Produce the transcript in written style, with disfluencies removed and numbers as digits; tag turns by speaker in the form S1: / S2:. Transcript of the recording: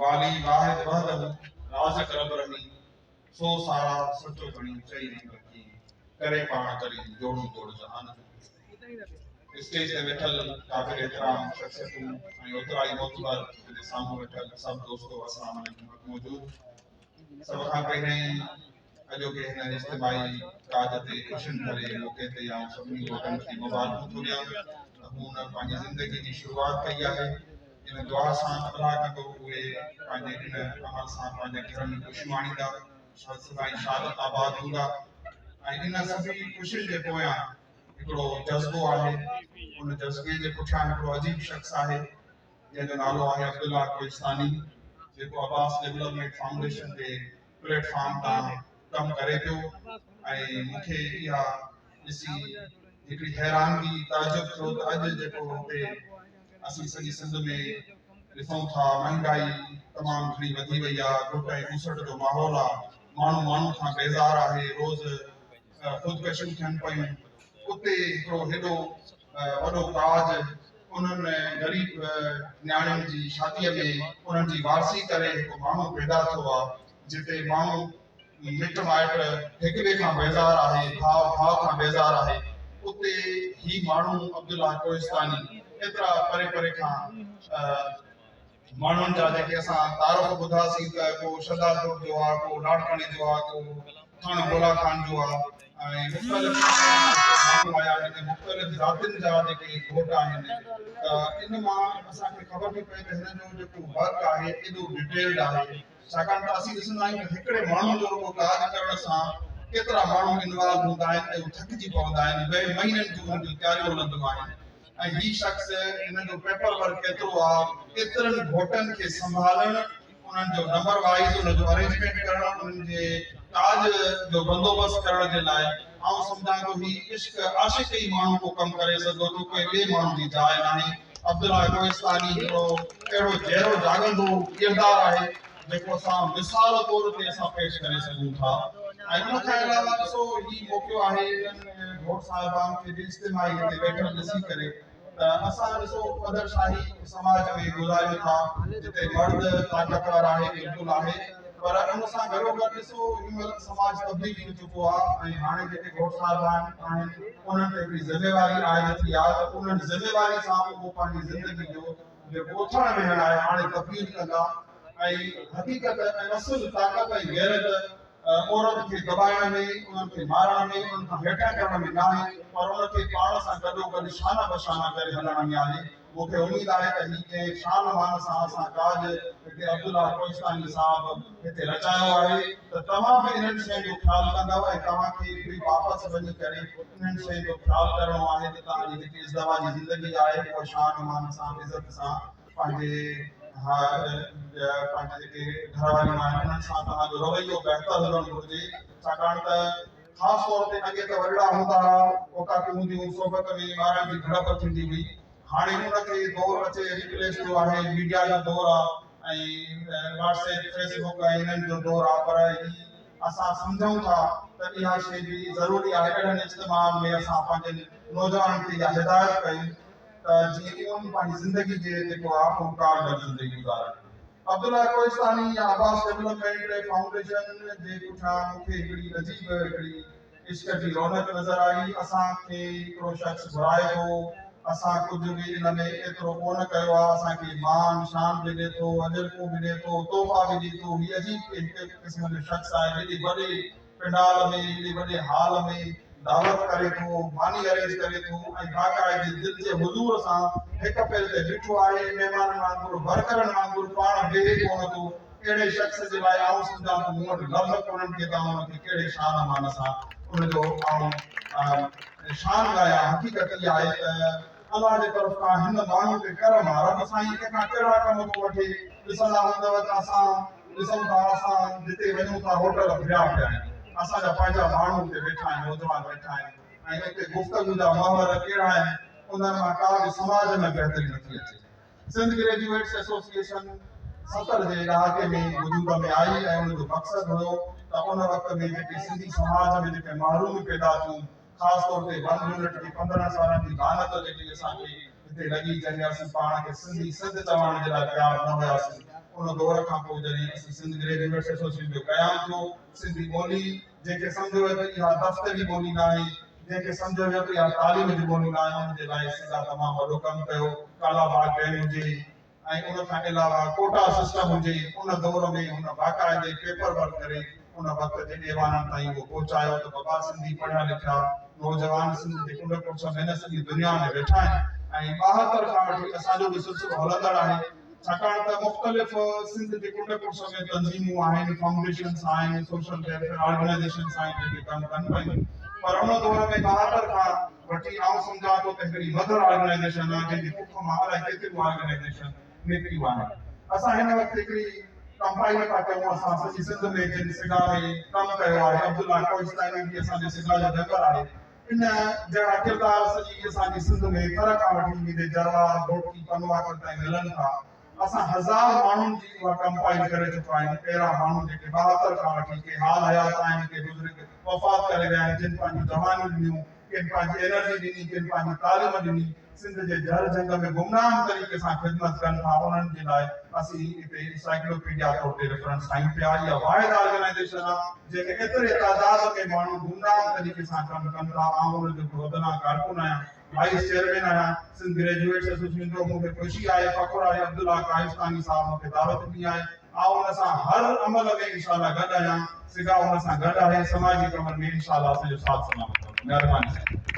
S1: वाली वाहिद वहदहु राज़िक रब रही सो सारा सचो बणी चई नहीं बची करे पाण करी जोड़ू तोड़ जहान स्टेज ते वेठल काबिल एहतराम शख्सियतूं ऐं ओतिरा ई मोतबर मुंहिंजे साम्हूं वेठल सभु दोस्तो अस्सलाम वालेकुम मौजूद सभ खां पहिरीं अॼोके हिन इज्तिमाही काज ते ख़ुशियुनि भरे मौक़े ते आउं सभिनी घोटनि खे मुबारकूं थो ॾियां त हुन पंहिंजी ज़िंदगी जी शुरूआत कई आहे इन दुआ सां अल्लाह कंदो उहे पंहिंजे इन अमल सां पंहिंजे घरनि में ख़ुशी माणींदा सदाईं शादत आबाद हूंदा ऐं इन सभी ख़ुशियुनि जे पोयां हिकिड़ो जज़्बो आहे उन जज़्बे जे पुठियां हिकिड़ो अजीब शख़्स आहे जंहिंजो नालो आहे अब्दुल्ला कोहिस्तानी जेको अब्बास डेवलपमेंट फाउंडेशन जे प्लेटफॉर्म तां कमु करे पियो ऐं मूंखे इहा ॾिसी हिकिड़ी हैरानगी ताजुब थियो त अॼु जेको हुते असीं सॼी सिंध में ॾिसूं था महांगाई तमामु घणी वधी वई आहे घुट ऐं घुसट जो माहौल आहे माण्हू माण्हू खां बेज़ार आहे रोज़ ख़ुदकशियूं थियनि पयूं उते हिकिड़ो हेॾो वॾो काज उन्हनि ग़रीब न्याणियुनि जी शादीअ में उन्हनि जी वारसी करे हिकु माण्हू पैदा थियो आहे जिते माण्हू मिट माइट हिक ॿिए खां बेज़ार आहे भाउ भाउ खां बेज़ार आहे उते ही माण्हू अब्दुल्ला कोहिस्तानी एतिरा परे परे खां माण्हुनि जा जेके असां तारुफ़ ॿुधासीं त को शदादपुर जो आहे को लाड़काणे जो आहे को थाणो गोला खान जो आहे ऐं मुख़्तलिफ़ माण्हू आया आहिनि मुख़्तलिफ़ ज़ातियुनि जा जेके घोट आहिनि त इन मां असांखे ख़बर थी पए त हिन जो जेको वर्क आहे एॾो डिटेल्ड आहे छाकाणि त असीं ॾिसंदा आहियूं त हिकिड़े माण्हू जो रुॻो काज करण सां केतिरा माण्हू इन्वॉल्व हूंदा आहिनि ऐं थकिजी पवंदा आहिनि ॿ महीननि जूं हुन जूं तयारियूं हलंदियूं आहिनि ऐं ही शख़्स हिन जो पेपर वर्क केतिरो आहे केतिरनि घोटनि खे संभालणु उन्हनि जो नंबर वाइज़ उन जो अरेंजमेंट करणु उन्हनि जे काज जो बंदोबस्तु करण जे लाइ आउं सम्झां थो ही इश्क आशिक़ ई माण्हू को कमु करे सघो थो कोई ॿिए माण्हू जी जाइ नाहे अब्दुल्ला कोहिस्तानी हिकिड़ो अहिड़ो जहिड़ो जाॻंदो किरदारु आहे जेको असां मिसाल तौर ते असां पेश करे सघूं था ऐं उन खां अलावा ॾिसो ही मौक़ो आहे घोट साहिबान खे बि इज्तिमाही ते वेठल ॾिसी करे त असां ॾिसो क़दरशाही समाज में गुज़ारियूं था जिते मर्द ताक़तवर आहे बिल्कुलु आहे पर उन सां गॾोगॾु ॾिसो हिनमहिल समाज तब्दील थी चुको आहे ऐं हाणे जेके घोट साहिबान आहिनि उन्हनि ते हिकिड़ी ज़िमेवारी आयल थी आहे त उन्हनि ज़िमेवारी सां उहो पंहिंजी ज़िंदगी जो जेको उथण वेहण आहे हाणे तब्दील कंदा ऐं हक़ीक़त ऐं असुल ताक़त ऐं गैरत औरत खे दॿाइण में उन्हनि खे मारण में उन्हनि खां हेठा करण में न आहे पर उनखे पाण सां गॾोगॾु शाना बशाना करे हलण में आहे मूंखे उमेद आहे त ही कंहिं शान मान सां असां काज हिते अब्दुल्ला कोहिस्तानी साहिब हिते रचायो आहे त तव्हां बि इन्हनि शयुनि जो ख़्यालु कंदव ऐं तव्हांखे बि वापसि वञी करे इन्हनि शयुनि जो ख़्यालु करणो आहे त तव्हांजी जेकी इज़्तिमा जी ज़िंदगी आहे उहा शान मान सां इज़त सां पंहिंजे पंहिंजे जेके घरवारियूं आहिनि उन्हनि सां तव्हांजो रवैयो बहितर हुजणु घुरिजे छाकाणि त ख़ासि तौर ते अॻे त वॾड़ा हूंदा हुआ औकातूं हूंदियूं सोबत में ॿारनि जी झड़प थींदी हुई हाणे उनखे दौरु अचे रिप्लेस थियो आहे मीडिया जो दौरु आहे ऐं व्हाट्सएप फेसबुक ऐं इन्हनि जो दौरु आहे पर असां सम्झूं था त इहा शइ बि ज़रूरी आहे अहिड़नि इज्तिमाउनि में असां पंहिंजे नौजवाननि खे इहा हिदायत कयूं त जीअं उन्हनि पंहिंजी ज़िंदगी जे जेको आहे उहो कारगर ज़िंदगी गुज़ारनि अब्दुल्ला कोहिस्तानी या अब्बास डेवलपमेंट फाउंडेशन जे पुठियां मूंखे हिकिड़ी अजीब हिकिड़ी इश्क जी रौनक नज़र आई असांखे हिकिड़ो शख़्स घुराए थो असां कुझु बि इन में एतिरो कोन कयो आहे असांखे मान शान बि ॾिए थो अजरकूं बि ॾिए थो तोहफ़ा बि ॾिए थो हीअ अजीब हिकु क़िस्म जो शख़्स आहे हेॾी वॾे पंडाल में हेॾे वॾे हाल में दावत करे थो मानी अरेंज करे थो ऐं बाक़ाइदे दिलि जे हुज़ूर सां हिक पेर ते बीठो आहे महिमाननि वांगुरु वर्करनि वांगुरु पाण वेहे कोन थो अहिड़े शख़्स जे लाइ आउं सम्झां थो मूं वटि लफ़्ज़ कोन्हनि के तव्हां हुनखे कहिड़े शान मान सां उनजो आउं शान ॻायां हक़ीक़त इहा आहे त अलाह जे तरफ़ खां हिन माण्हू ते करम आहे रब साईं कंहिंखां कहिड़ा कम थो वठे ॾिसंदा हूंदव त असां ॾिसूं था असां जिते वञूं था होटल भरिया पिया आहिनि असांजा पंहिंजा माण्हू हिते वेठा आहिनि नौजवान वेठा आहिनि ऐं हिते गुफ़्तगू जा महवर कहिड़ा आहिनि उन्हनि मां का बि समाज में बहितरी नथी अचे सिंध ग्रेजुएट्स एसोसिएशन 70 जे ॾहाके में वजूद में आई ऐं उनजो मक़सदु हुयो त उन वक़्त में जेके सिंधी समाज में जेके महरूम पैदा थियूं ख़ासि तौर ते 1 यूनिट जी 15 सालनि जी गानत जेकी असांखे हिते लॻी जंहिंमें असीं पाण खे सिंधी सिंध चवण जे लाइ तयारु न हुयासीं उन दौर खां पोइ जॾहिं असीं सिंध ग्रेजुएट्स एसोसिएशन जो क़याम थियो, सिंधी ॿोली जंहिंखे सम्झो वियो त इहा दफ़्तरी ॿोली न आहे, जंहिंखे सम्झो वियो त इहा तालीम जी ॿोली न आहे, उनजे लाइ सिधा तमामु वॾो कमु कयो। कालाबाग डैम हुजे ऐं उन खां अलावा कोटा सिस्टम हुजे, उन दौर में हुन बाक़ाइदे पेपर वर्क करे उन वक़्त जे ॾेवाननि ताईं उहो पहुचायो त बाबा सिंधी पढ़िया लिखिया नौजवान सिंध जे कुंड कुर्स में न सॼी दुनिया में वेठा आहिनि ऐं 72 खां वठी असांजो बि सिलसिलो हलंदड़ आहे। छाकाणि त मुख़्तलिफ़ सिंध जे कुंड कुर्स में तंज़ीमूं आहिनि, फाउंडेशन्स आहिनि, सोशल वेलफेयर ऑर्गेनाइज़ेशंस आहिनि जेके कमु कनि पियूं, पर उन दौर में 72 खां वठी आउं सम्झां थो त हिकिड़ी मदर ऑर्गेनाइज़ेशन आहे जंहिंजी पुख मां अलाए केतिरियूं ऑर्गेनाइज़ेशन निकितियूं आहिनि। असां हिन वक़्तु हिकिड़ी कंपाइल था कयूं, असां सॼी सिंध में जिन सिगा में कमु कयो आहे, अब्दुल्ला कोइस्तानी बि असांजे सिगा जो मेंबर आहे। इन जहिड़ा किरदार सॼी असांजी सिंध में घर खां वठी मीरे जरवार घोटी पनवाकर ताईं मिलनि था। असां 1000 माण्हुनि जी उहा कंपाइल करे चुका आहियूं। अहिड़ा माण्हू जेके 72 खां वठी के हाल हयात आहिनि, के बुज़ुर्ग वफ़ात करे विया आहिनि, जिन पंहिंजी जवानियूं ॾिनियूं, किन पंहिंजी एनर्जी ॾिनी, किन पंहिंजी तालीम ॾिनी, सिंध जे जड़ जंग में गुमनाम तरीक़े सां ख़िदमत कनि था। उन्हनि जे लाइ असीं हिते इंसाइक्लोपीडिया तौर ते रेफरेंस ठाहियूं पिया। इहा वाहिद ऑर्गेनाइज़ेशन आहे जंहिंखे एतिरे तादाद में माण्हू गुमनाम तरीक़े सां कमु कनि था। आउं उनजो वधना कारकुन आहियां, वाइस चेयरमैन आहियां सिंध ग्रेजुएट्स एसोसिएशन जो। मूंखे ख़ुशी आहे, फ़ख़ुरु आहे, अब्दुल्ला काइस्तानी साहब मूंखे दावत ॾिनी आहे। आउं उन सां हर अमल में इंशाअल्लाह गॾु आहियां। सिगा उन सां गॾु आहे, समाजी कमनि में इंशाअल्लाह असांजो साथ सलामत। महिरबानी।